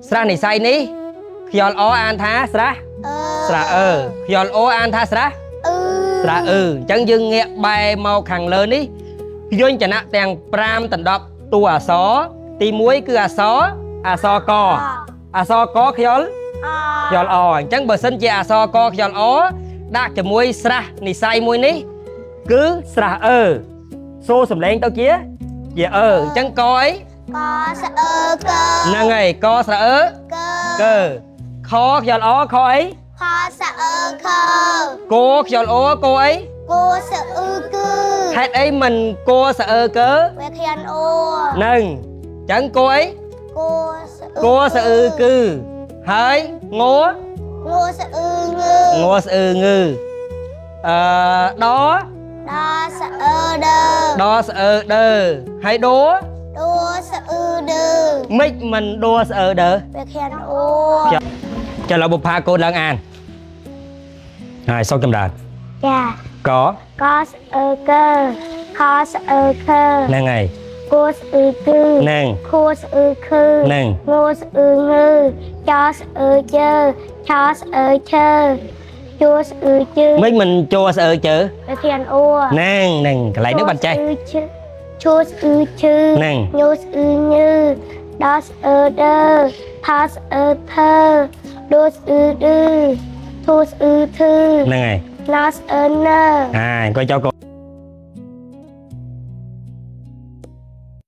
ស្រះនិស័យនេះខ្យល់អអានថាស្រះស្រះខ្យល់អូអានថាស្រះស្រះអញ្ចឹងយើងងាកបែរមកខាងលើនេះព្យញ្ជនៈទាំង5ដណ្ដប់តួអក្សរទី1គឺអក្សរកអក្សរកខ្យល់អអញ្ចឹងបើសិនជាអក្សរកខ្យល់អដាក់ជាមួយស្រះនិស័យមួយនេះគឺស្រះសូរសំឡេងទៅជាអញ្ចឹងកអីកស្អើកហ្នឹងហើយកស្រអើកខខ្យល់អខអីខស្អើខគោខ្យល់អូគោអីគោស្អឺគឺហេតុអីមិនគោស្អើកើវាខ្យល់អូហ្នឹងអញ្ចឹងគោអីគោស្អឺគឺហើយងស្អឺងឺដស្អើដើហើយដូស្អឺដឺមិនដូស្អើដើវាខ្យល់អូចលបុផាកូនឡើងអានហើយសុកចម្រើនចាកស្អើកើខស្អើខើហ្នឹងហើយគោស្អឺគឺហ្នឹងខួស្អឺខឺហ្នឹងងស្អឺងឺចស្អើជើឆស្អើឈើជួស្អឺជើមិនជួស្អើជើវាខ្យល់អូហ្នឹងកន្លែងនេះបាត់ចេះឈួស្អឺឈឺហ្នឹងញូស្អឺញឺដល់ស្អើដើផាស្អើថើដូស្អឺឌឺធូស្អឺធឺហ្នឹងហើយឡាស្អើណើអង្គុយចូល